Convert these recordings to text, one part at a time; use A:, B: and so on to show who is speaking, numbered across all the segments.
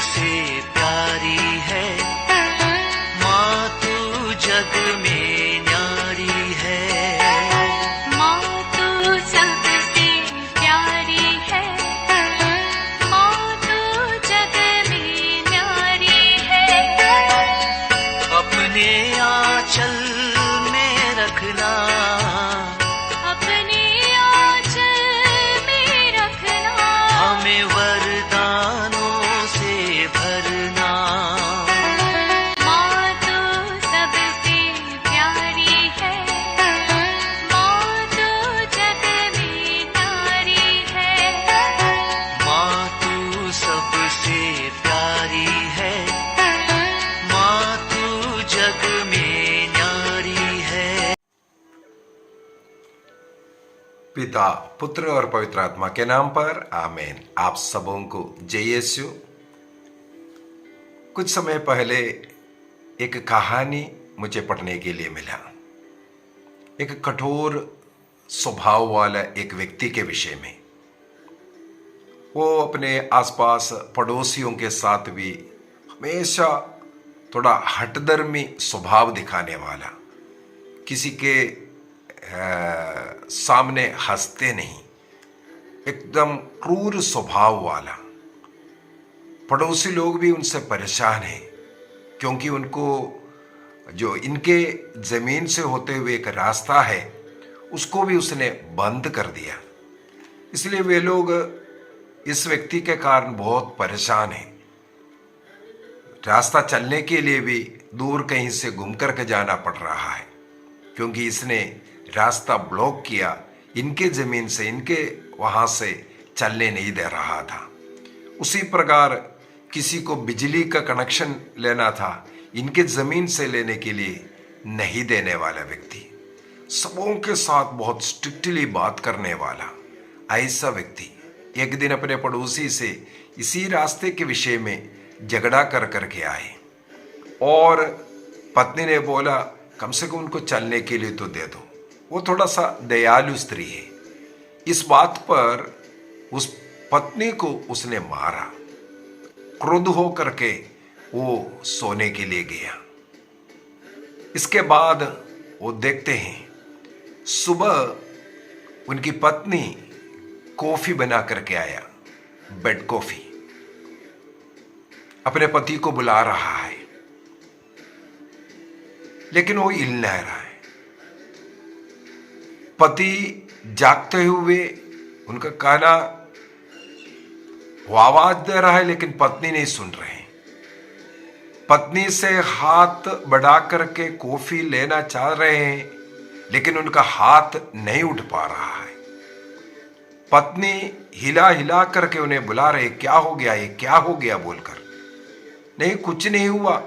A: सबसे प्यारी है, माँ तू जग में न्यारी है।
B: माँ तू सबसे प्यारी है, माँ तू जग में न्यारी है।
A: अपने आंचल में रखना,
B: अपने आंचल में रखना,
A: हमें वरदानों से भरना।
B: माँ तू सबसे प्यारी है, माँ तू जग में न्यारी है।
A: माँ तू सबसे प्यारी है, माँ तू जग में न्यारी है।
C: पिता, पुत्र और पवित्र आत्मा के नाम पर आमीन। आप सबों को जय यीशु। कुछ समय पहले एक कहानी मुझे पढ़ने के लिए मिला। एक कठोर स्वभाव वाला एक व्यक्ति के विषय में। वो अपने आसपास पड़ोसियों के साथ भी हमेशा थोड़ा हठधर्मी स्वभाव दिखाने वाला, किसी के सामने हंसते नहीं, एकदम क्रूर स्वभाव वाला। पड़ोसी लोग भी उनसे परेशान हैं, क्योंकि उनको जो इनके जमीन से होते हुए एक रास्ता है उसको भी उसने बंद कर दिया। इसलिए वे लोग इस व्यक्ति के कारण बहुत परेशान हैं। रास्ता चलने के लिए भी दूर कहीं से घूम करके जाना पड़ रहा है, क्योंकि इसने रास्ता ब्लॉक किया। इनके जमीन से, इनके वहां से चलने नहीं दे रहा था। उसी प्रकार किसी को बिजली का कनेक्शन लेना था, इनके जमीन से लेने के लिए नहीं देने वाला व्यक्ति, सबों के साथ बहुत स्ट्रिक्टली बात करने वाला ऐसा व्यक्ति एक दिन अपने पड़ोसी से इसी रास्ते के विषय में झगड़ा कर करके आए। और पत्नी ने बोला, कम से कम उनको चलने के लिए तो दे दो। वो थोड़ा सा दयालु स्त्री है। इस बात पर उस पत्नी को उसने मारा। क्रोध हो करके वो सोने के लिए गया। इसके बाद वो देखते हैं, सुबह उनकी पत्नी कॉफी बना करके आया, बेड कॉफी, अपने पति को बुला रहा है, लेकिन वो हिल नहीं रहा है। पति जागते हुए उनका कहना, वो आवाज दे रहा है लेकिन पत्नी नहीं सुन रहे। पत्नी से हाथ बढ़ा करके कॉफी लेना चाह रहे हैं, लेकिन उनका हाथ नहीं उठ पा रहा है। पत्नी हिला हिला करके उन्हें बुला रहे, क्या हो गया, ये क्या हो गया बोलकर। नहीं, कुछ नहीं हुआ,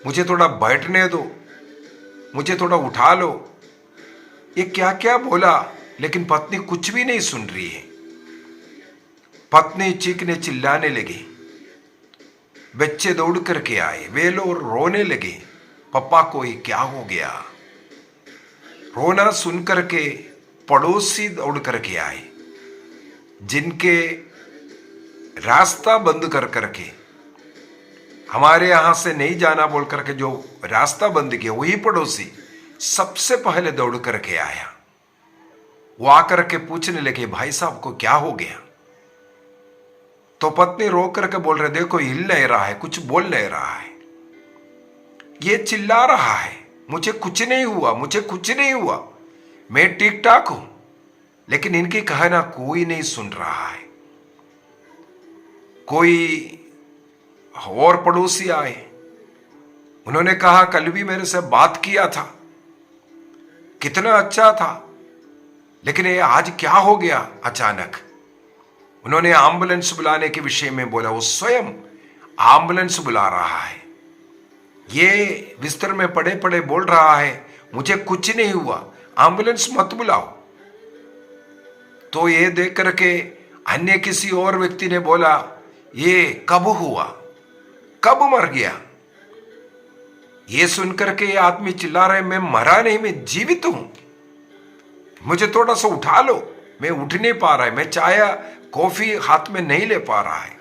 C: मुझे थोड़ा बैठने दो, मुझे थोड़ा उठा लो। ये क्या क्या बोला, लेकिन पत्नी कुछ भी नहीं सुन रही है। पत्नी चीखने चिल्लाने लगी। बच्चे दौड़ करके आए, वे लोग रोने लगे, पापा को ये क्या हो गया। रोना सुन करके पड़ोसी दौड़ करके आए, जिनके रास्ता बंद कर करके, हमारे यहां से नहीं जाना बोल करके जो रास्ता बंद किया, वही पड़ोसी सबसे पहले दौड़ करके आया। वो आकर के पूछने लगे, भाई साहब को क्या हो गया। तो पत्नी रो करके बोल रहे, देखो हिल नहीं रहा है, कुछ बोल नहीं रहा है, ये चिल्ला रहा है, मुझे कुछ नहीं हुआ, मुझे कुछ नहीं हुआ, मैं ठीक ठाक हूं। लेकिन इनकी कहना कोई नहीं सुन रहा है। कोई और पड़ोसी आए, उन्होंने कहा, कल भी मेरे से बात किया था, कितना अच्छा था, लेकिन ये आज क्या हो गया अचानक। उन्होंने एम्बुलेंस बुलाने के विषय में बोला। वो स्वयं एम्बुलेंस बुला रहा है। ये बिस्तर में पड़े पड़े बोल रहा है, मुझे कुछ नहीं हुआ, एम्बुलेंस मत बुलाओ। तो ये देख करके अन्य किसी और व्यक्ति ने बोला, ये कब हुआ, कब मर गया। ये सुनकर के ये आदमी चिल्ला रहे, मैं मरा नहीं, मैं जीवित हूं, मुझे थोड़ा सा उठा लो। मैं उठ नहीं पा रहा है, मैं चाय कॉफी हाथ में नहीं ले पा रहा है।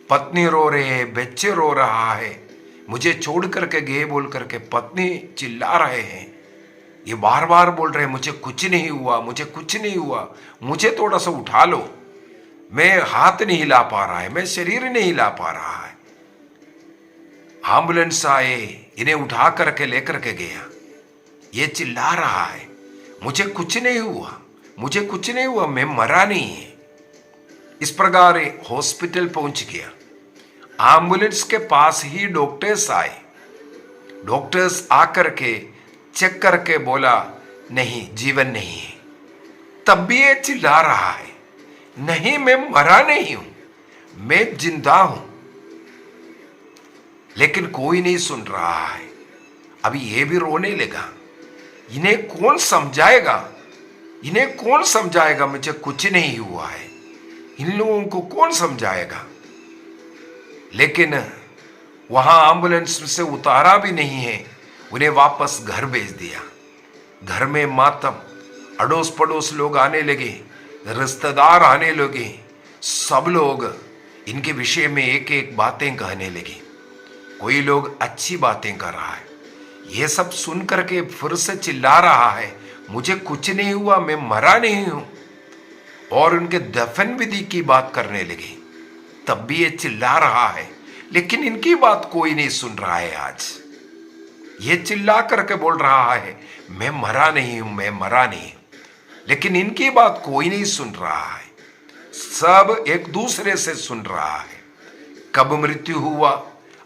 C: पत्नी रो रही है, बच्चे रो रहा है, मुझे छोड़ करके गए बोल करके पत्नी चिल्ला रहे हैं। ये बार बार बोल रहे हैं मुझे कुछ नहीं हुआ, मुझे कुछ नहीं हुआ, मुझे थोड़ा सा उठा लो, मैं हाथ नहीं हिला पा रहा है, मैं शरीर नहीं हिला पा रहा है। एम्बुलेंस आए, इन्हें उठा करके लेकर के गया। ये चिल्ला रहा है मुझे कुछ नहीं हुआ, मुझे कुछ नहीं हुआ, मैं मरा नहीं है। इस प्रकार हॉस्पिटल पहुंच गया। एम्बुलेंस के पास ही डॉक्टर्स आए। डॉक्टर्स आकर के चेक करके बोला नहीं, जीवन नहीं है। तब भी ये चिल्ला रहा है नहीं, मैं मरा नहीं हूं, मैं जिंदा हूं। लेकिन कोई नहीं सुन रहा है। अभी ये भी रोने लगा। इन्हें कौन समझाएगा, इन्हें कौन समझाएगा मुझे कुछ नहीं हुआ है, इन लोगों को कौन समझाएगा। लेकिन वहां एम्बुलेंस से उतारा भी नहीं है, उन्हें वापस घर भेज दिया। घर में मातम, अड़ोस पड़ोस लोग आने लगे, रिश्तेदार आने लगे, सब लोग इनके विषय में एक एक बातें कहने लगे। कोई लोग अच्छी बातें कर रहा है, ये सब सुन करके फिर से चिल्ला रहा है मुझे कुछ नहीं हुआ, मैं मरा नहीं हूं। और उनके दफन विधि की बात करने लगे। तब भी ये चिल्ला रहा है, लेकिन इनकी बात कोई नहीं सुन रहा है। आज ये चिल्ला करके बोल रहा है मैं मरा नहीं हूं, मैं मरा नहीं हूं, लेकिन इनकी बात कोई नहीं सुन रहा है। सब एक दूसरे से सुन रहा है। कब मृत्यु हुआ,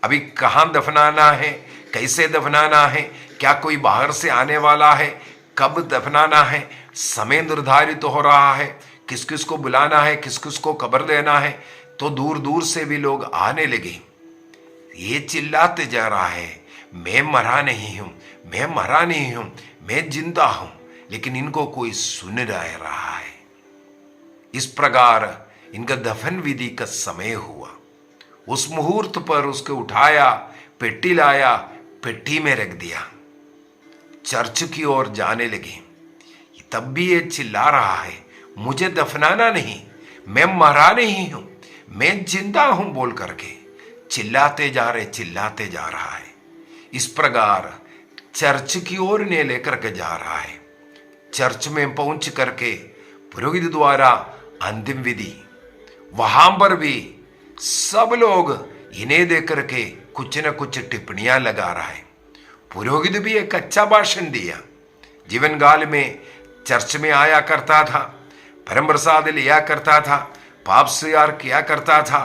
C: अभी कहां दफनाना है, कैसे दफनाना है, क्या कोई बाहर से आने वाला है, कब दफनाना है, समय निर्धारित हो रहा है, किस किस को बुलाना है, किस किस को कब्र देना है। तो दूर दूर से भी लोग आने लगे। ये चिल्लाते जा रहा है मैं मरा नहीं हूं, मैं मरा नहीं हूं, मैं जिंदा हूं, लेकिन इनको कोई सुन रहा है। इस प्रकार इनका दफन विधि का समय हुआ। उस मुहूर्त पर उसको उठाया, पेटी लाया, पेटी में रख दिया, चर्च की ओर जाने लगे। तब भी ये चिल्ला रहा है मुझे दफनाना नहीं, मैं मरा नहीं हूं, मैं जिंदा हूं बोल करके चिल्लाते जा रहा है। इस प्रकार चर्च की ओर ने लेकर के जा रहा है। चर्च में पहुंच करके पुरोहित द्वारा अंतिम विधि, वहां पर भी सब लोग इन्हें देख करके कुछ न कुछ टिप्पणियां लगा रहा है। पुरोहित भी एक अच्छा भाषण दिया। जीवन काल में चर्च में आया करता था, परम प्रसाद लिया करता था, पाप स्वीकार किया करता था,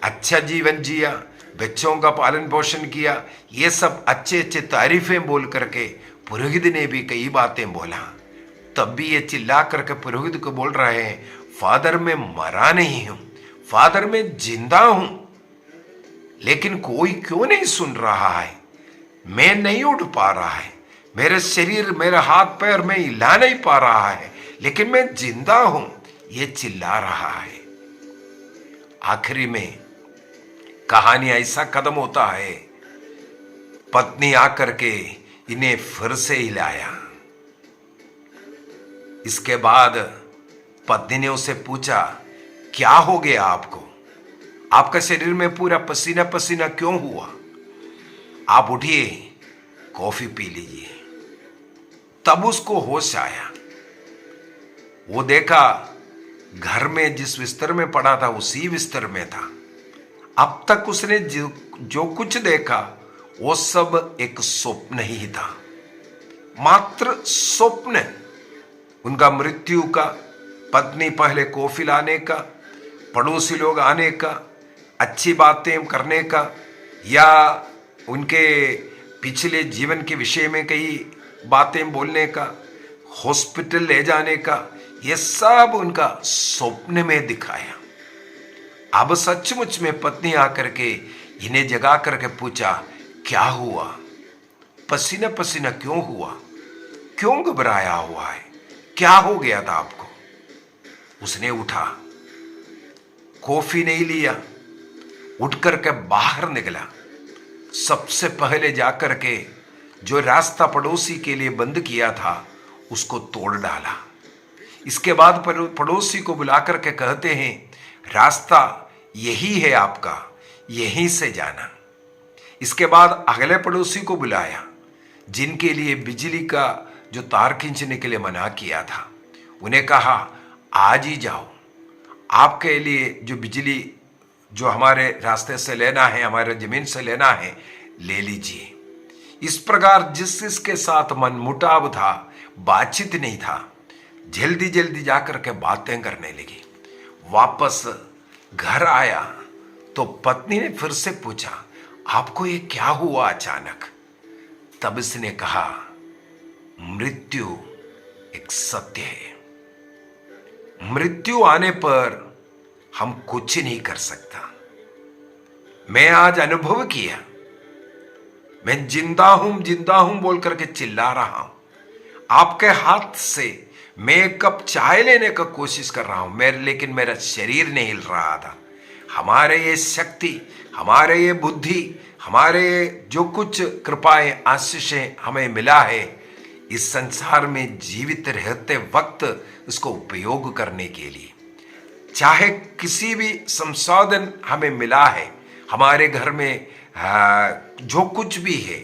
C: अच्छा जीवन जिया, बच्चों का पालन पोषण किया, ये सब अच्छे अच्छे तारीफें बोल करके पुरोहित ने भी कई बातें बोला। तब भी ये चिल्ला करके पुरोहित को बोल रहे हैं फादर मैं मरा नहीं हूं, फादर मैं जिंदा हूं। लेकिन कोई क्यों नहीं सुन रहा है, मैं नहीं उठ पा रहा है, मेरे शरीर, मेरे हाथ पैर में हिला नहीं पा रहा है, लेकिन मैं जिंदा हूं, ये चिल्ला रहा है। आखिरी में कहानी ऐसा खत्म होता है, पत्नी आकर के इन्हें फिर से हिलाया। इसके बाद पत्नी ने उसे पूछा क्या हो गया आपको, आपका शरीर में पूरा पसीना पसीना क्यों हुआ, आप उठिए कॉफी पी लीजिए। तब उसको होश आया। वो देखा घर में जिस बिस्तर में पड़ा था उसी बिस्तर में था। अब तक उसने जो कुछ देखा वो सब एक स्वप्न ही था, मात्र स्वप्न। उनका मृत्यु का, पत्नी पहले कॉफी लाने का, पड़ोसी लोग आने का, अच्छी बातें करने का, या उनके पिछले जीवन के विषय में कई बातें बोलने का, हॉस्पिटल ले जाने का, ये सब उनका स्वप्न में दिखाया। अब सचमुच में पत्नी आकर के इन्हें जगा करके पूछा क्या हुआ, पसीना पसीना क्यों हुआ, क्यों घबराया हुआ है, क्या हो गया था आपको। उसने उठा, कॉफी नहीं लिया, उठ करके बाहर निकला। सबसे पहले जाकर के जो रास्ता पड़ोसी के लिए बंद किया था उसको तोड़ डाला। इसके बाद पड़ोसी को बुला करके कहते हैं रास्ता यही है आपका, यहीं से जाना। इसके बाद अगले पड़ोसी को बुलाया जिनके लिए बिजली का जो तार खींचने के लिए मना किया था। उन्हें कहा आज ही जाओ, आपके लिए जो बिजली जो हमारे रास्ते से लेना है, हमारे जमीन से लेना है, ले लीजिए। इस प्रकार जिस जिसके साथ मनमुटाव था, बातचीत नहीं था, जल्दी जल्दी जाकर के बातें करने लगी। वापस घर आया तो पत्नी ने फिर से पूछा, आपको ये क्या हुआ अचानक? तब इसने कहा, मृत्यु एक सत्य है। मृत्यु आने पर हम कुछ नहीं कर सकता। मैं आज अनुभव किया, मैं जिंदा हूं बोल करके चिल्ला रहा हूं। आपके हाथ से मैं एक कप चाय लेने का कोशिश कर रहा हूं, लेकिन मेरा शरीर नहीं हिल रहा था। हमारे ये शक्ति, हमारे ये बुद्धि, हमारे जो कुछ कृपाएं, आशीषें हमें मिला है, इस संसार में जीवित रहते वक्त उसको उपयोग करने के लिए, चाहे किसी भी संसाधन हमें मिला है, हमारे घर में जो कुछ भी है,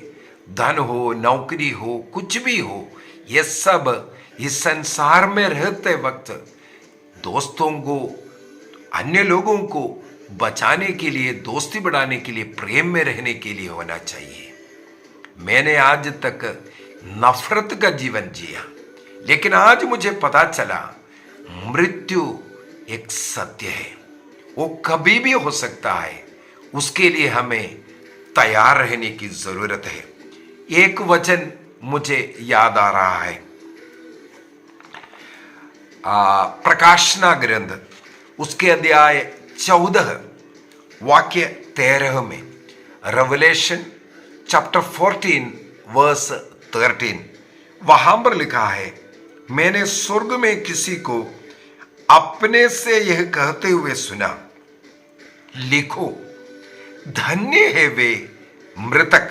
C: धन हो, नौकरी हो, कुछ भी हो, ये सब इस संसार में रहते वक्त दोस्तों को, अन्य लोगों को बचाने के लिए, दोस्ती बढ़ाने के लिए, प्रेम में रहने के लिए होना चाहिए। मैंने आज तक नफरत का जीवन जिया, लेकिन आज मुझे पता चला मृत्यु एक सत्य है, वो कभी भी हो सकता है। उसके लिए हमें तैयार रहने की जरूरत है। एक वचन मुझे याद आ रहा है, प्रकाशना ग्रंथ उसके अध्याय 14 वाक्य 13 में, रेवलेशन चैप्टर 14 वर्स 13, वहां पर लिखा है, मैंने स्वर्ग में किसी को अपने से यह कहते हुए सुना, लिखो, धन्य है वे मृतक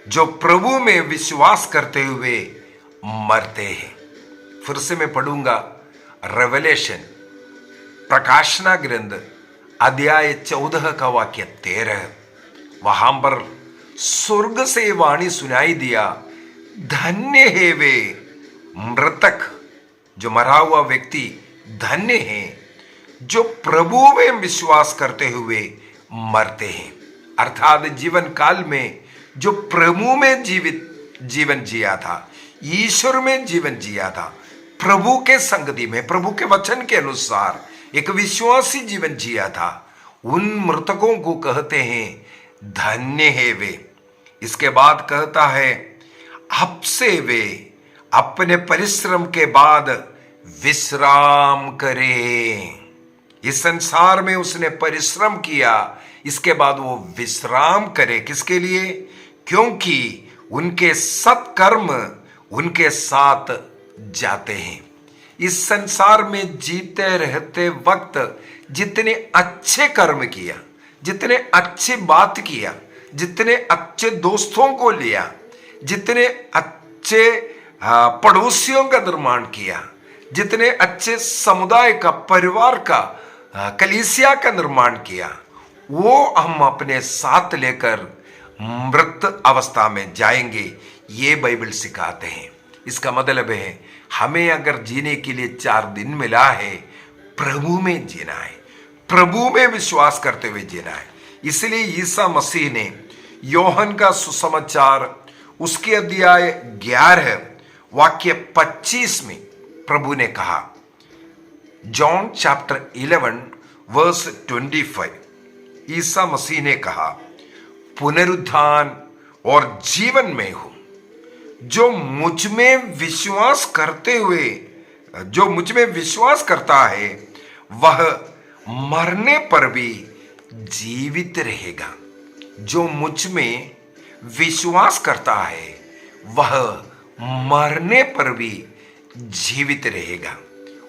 C: जो प्रभु में विश्वास करते हुए मरते हैं। फिर से मैं पढ़ूंगा, रेवलेशन प्रकाशना ग्रंथ अध्याय 14 का वाक्य 13, वहां पर स्वर्ग से वाणी सुनाई दिया, धन्य है वे मृतक, जो मरा हुआ व्यक्ति धन्य है, जो प्रभु में विश्वास करते हुए मरते हैं। अर्थात जीवन काल में जो प्रभु में जीवन जिया था, ईश्वर में जीवन जिया था, प्रभु के संगति में, प्रभु के वचन के अनुसार एक विश्वासी जीवन जिया था, उन मृतकों को कहते हैं धन्य है वे। इसके बाद कहता है, अब से वे अपने परिश्रम के बाद विश्राम करें। इस संसार में उसने परिश्रम किया, इसके बाद वो विश्राम करे। किसके लिए? क्योंकि उनके सत्कर्म उनके साथ जाते हैं। इस संसार में जीते रहते वक्त जितने अच्छे कर्म किया, जितने अच्छी बात किया, जितने अच्छे दोस्तों को लिया, जितने अच्छे पड़ोसियों का निर्माण किया, जितने अच्छे समुदाय का, परिवार का, कलीसिया का निर्माण किया, वो हम अपने साथ लेकर मृत अवस्था में जाएंगे, ये बाइबल सिखाते हैं। इसका मतलब है हमें अगर जीने के लिए 4 दिन मिला है, प्रभु में जीना है, प्रभु में विश्वास करते हुए जीना है। इसलिए ईसा मसीह ने योहन का सुसमाचार उसके अध्याय 11 वाक्य 25 में प्रभु ने कहा, John chapter 11 verse 25, Isa Masih ने कहा, पुनरुत्थान और जीवन में हूं, जो मुझ में विश्वास करता है वह मरने पर भी जीवित रहेगा। जो मुझ में विश्वास करता है वह मरने पर भी जीवित रहेगा।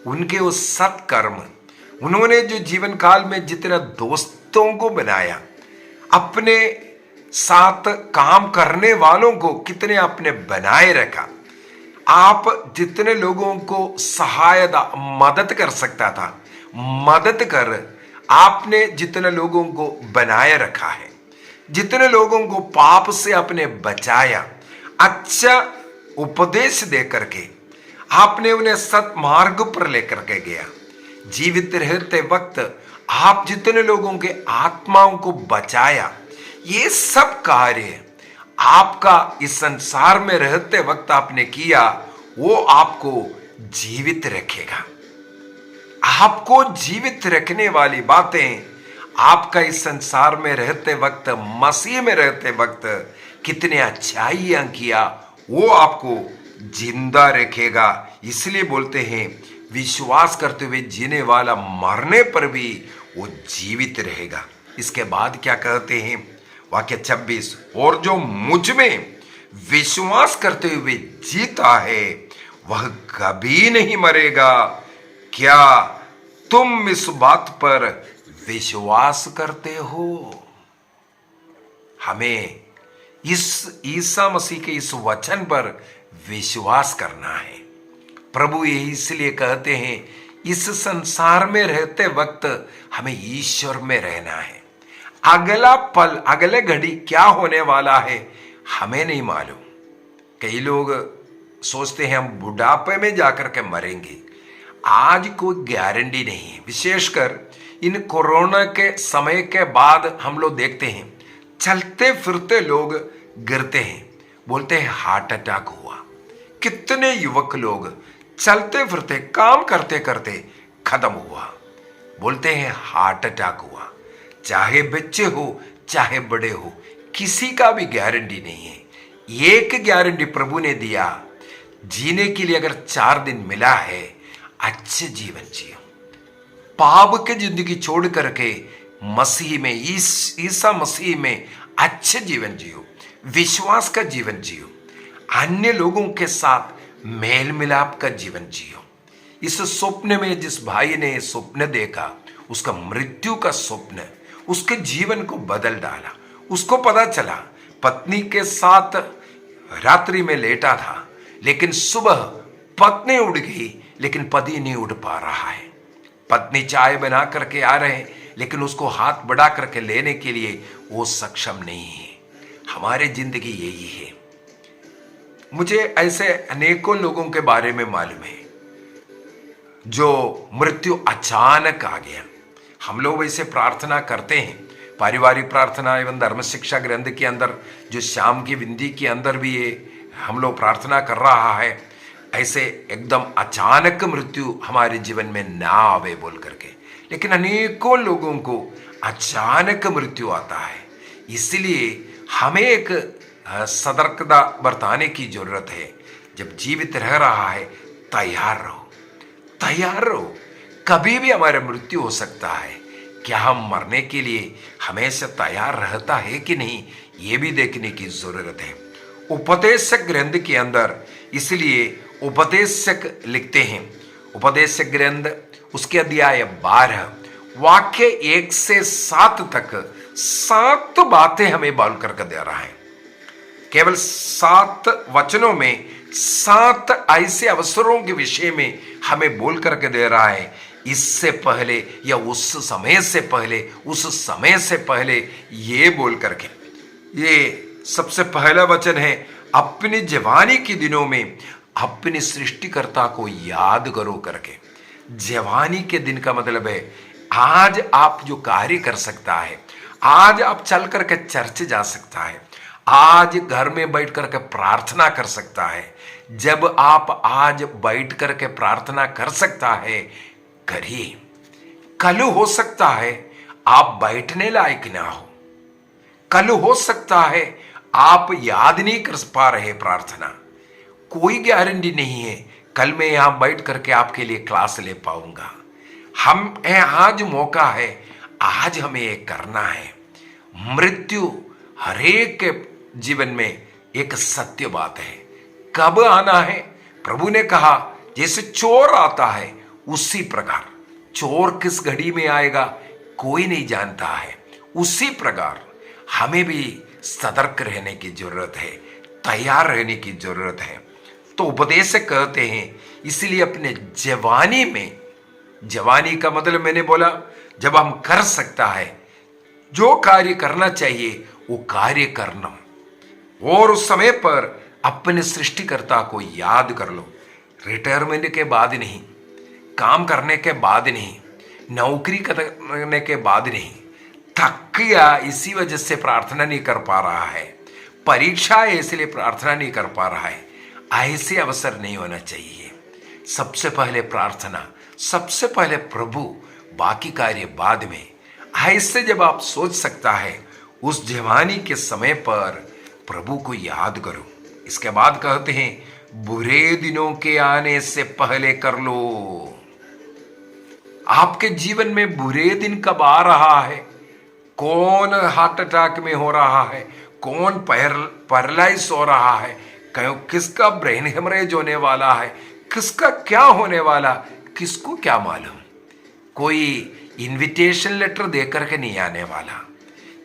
C: उनके उस सत्कर्म, उन्होंने जो जीवन काल में जितना दोस्तों को बनाया, अपने साथ काम करने वालों को कितने आपने बनाए रखा, आप जितने लोगों को सहायता, मदद कर सकता था, मदद कर आपने जितने लोगों को बनाए रखा है, जितने लोगों को पाप से आपने बचाया, अच्छा उपदेश दे करके आपने उन्हें सत्मार्ग पर लेकर के गया। जीवित रहते वक्त आप जितने लोगों के आत्माओं को बचाया, ये सब कार्य आपका इस संसार में रहते वक्त आपने किया, वो आपको जीवित रखेगा। आपको जीवित रखने वाली बातें आपका इस संसार में रहते वक्त, मसीह में रहते वक्त कितने अच्छाइयां किया, वो आपको जिंदा रखेगा। इसलिए बोलते हैं विश्वास करते हुए जीने वाला मरने पर भी वो जीवित रहेगा। इसके बाद क्या कहते हैं, वाक्य 26, और जो मुझ में विश्वास करते हुए जीता है वह कभी नहीं मरेगा। क्या तुम इस बात पर विश्वास करते हो? हमें इस ईसा मसीह के इस वचन पर विश्वास करना है। प्रभु यही इसलिए कहते हैं इस संसार में रहते वक्त हमें ईश्वर में रहना है। अगला पल, अगले घड़ी क्या होने वाला है हमें नहीं मालूम। कई लोग सोचते हैं हम बुढ़ापे में जाकर के मरेंगे। आज कोई गारंटी नहीं है। विशेषकर इन कोरोना के समय के बाद हम लोग देखते हैं चलते फिरते लोग गिरते हैं, बोलते हैं हार्ट अटैक हुआ। कितने युवक लोग चलते फिरते काम करते करते खत्म हुआ, बोलते हैं हार्ट अटैक हुआ। चाहे बच्चे हो चाहे बड़े हो, किसी का भी गारंटी नहीं है। एक गारंटी प्रभु ने दिया, जीने के लिए अगर 4 दिन मिला है, अच्छे जीवन जियो। पाप के जिंदगी छोड़ करके मसीह में, ईसा मसीह में अच्छे जीवन जियो, विश्वास का जीवन जियो, अन्य लोगों के साथ मेल मिलाप का जीवन जियो। इस स्वप्न में जिस भाई ने स्वप्न देखा, उसका मृत्यु का स्वप्न उसके जीवन को बदल डाला। उसको पता चला पत्नी के साथ रात्रि में लेटा था, लेकिन सुबह पत्नी उड़ गई, लेकिन पति नहीं उड़ पा रहा है। पत्नी चाय बना करके आ रहे हैं, लेकिन उसको हाथ बढ़ा करके लेने के लिए वो सक्षम नहीं है। हमारी जिंदगी यही है। मुझे ऐसे अनेकों लोगों के बारे में मालूम है जो मृत्यु अचानक आ गया। हम लोग वैसे प्रार्थना करते हैं, पारिवारिक प्रार्थना एवं धर्म शिक्षा ग्रंथ के अंदर, जो शाम की विंदी के अंदर भी ये हम लोग प्रार्थना कर रहा है, ऐसे एकदम अचानक मृत्यु हमारे जीवन में ना आवे बोल करके। लेकिन अनेकों लोगों को अचानक मृत्यु आता है। इसलिए हमें एक सतर्कता बरताने की जरूरत है। जब जीवित रह रहा है, तैयार रहो, तैयार रहो। कभी भी हमारा मृत्यु हो सकता है। क्या हम मरने के लिए हमेशा तैयार रहता है कि नहीं, ये भी देखने की जरूरत है। उपदेशक ग्रंथ के अंदर इसलिए उपदेशक लिखते हैं, उपदेशक ग्रंथ उसके अध्याय 12 वाक्य 1 से 7 तक 7 बातें हमें बोल करके दे रहा है। केवल 7 वचनों में 7 ऐसे अवसरों के विषय में हमें बोल करके दे रहा है। इससे पहले या उस समय से पहले, उस समय से पहले, ये बोल करके। ये सबसे पहला वचन है, अपनी जवानी के दिनों में अपने सृष्टिकर्ता को याद करो करके। जवानी के दिन का मतलब है आज आप जो कार्य कर सकता है, आज आप चल करके चर्च जा सकता है, आज घर में बैठ करके प्रार्थना कर सकता है। जब आप आज बैठ करके प्रार्थना कर सकता है, करिए। कल हो सकता है आप बैठने लायक ना हो, कल हो सकता है आप याद नहीं कर पा रहे प्रार्थना। कोई गारंटी नहीं है कल मैं यहां बैठ करके आपके लिए क्लास ले पाऊंगा। हम आज मौका है, आज हमें ये करना है। मृत्यु हरेक के जीवन में एक सत्य बात है। कब आना है? प्रभु ने कहा जैसे चोर आता है उसी प्रकार। चोर किस घड़ी में आएगा कोई नहीं जानता है। उसी प्रकार हमें भी सतर्क रहने की जरूरत है, तैयार रहने की जरूरत है। तो उपदेशक कहते हैं इसलिए अपने जवानी में जवानी का मतलब मैंने बोला जब हम कर सकता है, जो कार्य करना चाहिए वो कार्य करना, और उस समय पर अपने सृष्टिकर्ता को याद कर लो। रिटायरमेंट के बाद नहीं, काम करने के बाद नहीं, नौकरी करने के बाद नहीं, थक गया इसी वजह से प्रार्थना नहीं कर पा रहा है, परीक्षा है इसलिए प्रार्थना नहीं कर पा रहा है, ऐसे अवसर नहीं होना चाहिए। सबसे पहले प्रार्थना, सबसे पहले प्रभु, बाकी कार्य बाद में। ऐसे जब आप सोच सकता है, उस जवानी के समय पर प्रभु को याद करो। इसके बाद कहते हैं बुरे दिनों के आने से पहले कर लो। आपके जीवन में बुरे दिन कब आ रहा है? कौन हार्ट अटैक में हो रहा है, कौन पैरालाइज हो रहा है, किसका ब्रेन हेमरेज होने वाला है, किसका क्या होने वाला, किसको क्या मालूम। कोई इनविटेशन लेटर देकर के नहीं आने वाला।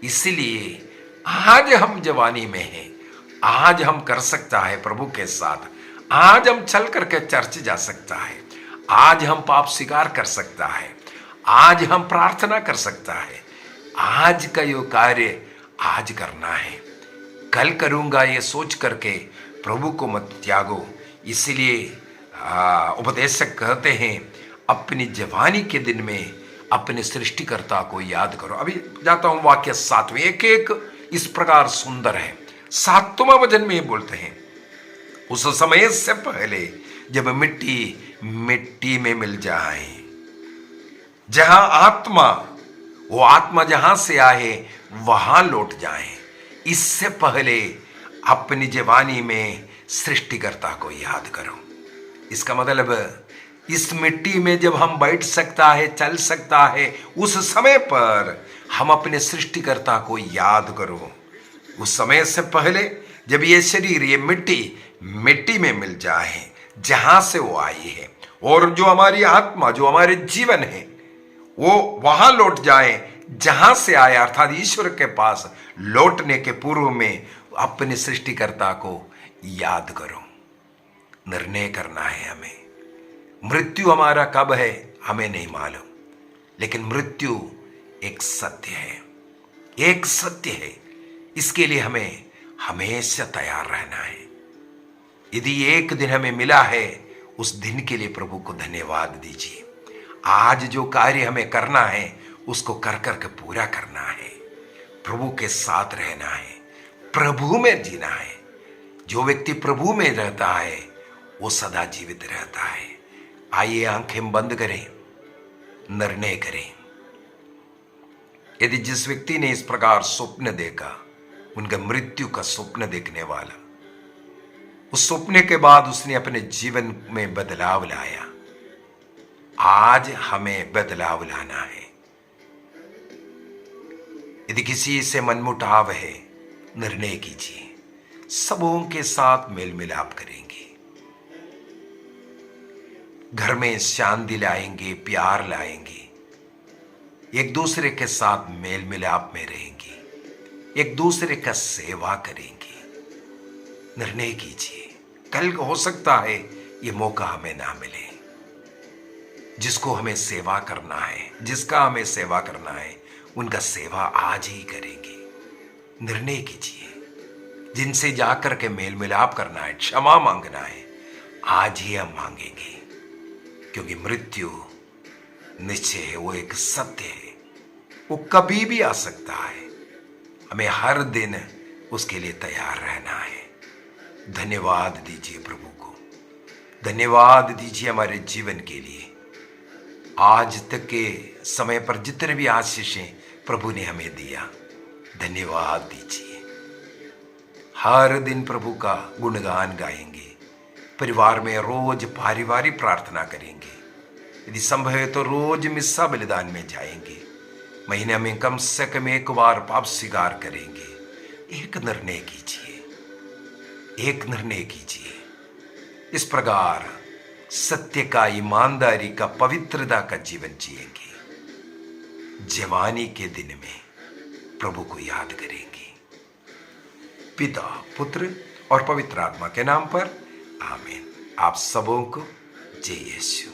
C: इसलिए आज हम जवानी में हैं, आज हम कर सकता है प्रभु के साथ, आज हम चल करके चर्च जा सकता है, आज हम पाप स्वीकार कर सकता है, आज हम प्रार्थना कर सकता है। आज का यो कार्य आज करना है, कल करूंगा ये सोच करके प्रभु को मत त्यागो। इसलिए उपदेशक कहते हैं अपनी जवानी के दिन में अपने सृष्टिकर्ता को याद करो। अभी जाता हूं वाक्य 7वें, एक एक इस प्रकार सुंदर है। 7वां वचन में बोलते हैं उस समय से पहले जब मिट्टी मिट्टी में मिल जाए, जहां आत्मा, वो आत्मा जहां से आए वहां लौट जाए, इससे पहले अपनी जवानी में सृष्टिकर्ता को याद करो। इसका मतलब इस मिट्टी में जब हम बैठ सकता है, चल सकता है, उस समय पर हम अपने सृष्टिकर्ता को याद करो। उस समय से पहले जब ये शरीर, ये मिट्टी मिट्टी में मिल जाए जहां से वो आई है, और जो हमारी आत्मा, जो हमारे जीवन है, वो वहां लौट जाए जहां से आए, अर्थात ईश्वर के पास लौटने के पूर्व में अपने सृष्टिकर्ता को याद करो। निर्णय करना है हमें। मृत्यु हमारा कब है हमें नहीं मालूम, लेकिन मृत्यु एक सत्य है, एक सत्य है। इसके लिए हमें हमेशा तैयार रहना है। यदि एक दिन हमें मिला है, उस दिन के लिए प्रभु को धन्यवाद दीजिए। आज जो कार्य हमें करना है उसको कर करके पूरा करना है। प्रभु के साथ रहना है, प्रभु में जीना है। जो व्यक्ति प्रभु में रहता है वो सदा जीवित रहता है। आइए आंखें बंद करें, निर्णय करें। यदि जिस व्यक्ति ने इस प्रकार स्वप्न देखा, उनका मृत्यु का स्वप्न देखने वाला, उस स्वप्न के बाद उसने अपने जीवन में बदलाव लाया, आज हमें बदलाव लाना है। यदि किसी से मनमुटाव है, निर्णय कीजिए, सबों के साथ मेल मिलाप करेंगे, घर में शांति लाएंगे, प्यार लाएंगे, एक दूसरे के साथ मेल मिलाप में रहेंगे, एक दूसरे का सेवा करेंगे। निर्णय कीजिए, कल हो सकता है ये मौका हमें ना मिले। जिसको हमें सेवा करना है, जिसका हमें सेवा करना है, उनका सेवा आज ही करेंगे। निर्णय कीजिए, जिनसे जाकर के मेल मिलाप करना है, क्षमा मांगना है, आज ही हम मांगेंगे, क्योंकि मृत्यु निश्चय है, वो एक सत्य है, वो कभी भी आ सकता है। हमें हर दिन उसके लिए तैयार रहना है। धन्यवाद दीजिए प्रभु को, धन्यवाद दीजिए हमारे जीवन के लिए। आज तक के समय पर जितने भी आशीषें प्रभु ने हमें दिया, धन्यवाद दीजिए। हर दिन प्रभु का गुणगान गाएंगे, परिवार में रोज पारिवारिक प्रार्थना करेंगे, यदि संभव है तो रोज मिस्सा बलिदान में जाएंगे, महीने में कम से कम एक बार पाप स्वीकार करेंगे। एक निर्णय कीजिए, एक निर्णय कीजिए। इस प्रकार सत्य का, ईमानदारी का, पवित्रता का जीवन जिएंगे। जवानी के दिन में प्रभु को याद करेंगे। पिता, पुत्र और पवित्र आत्मा के नाम पर आमीन। आप सबों को जय यीशु।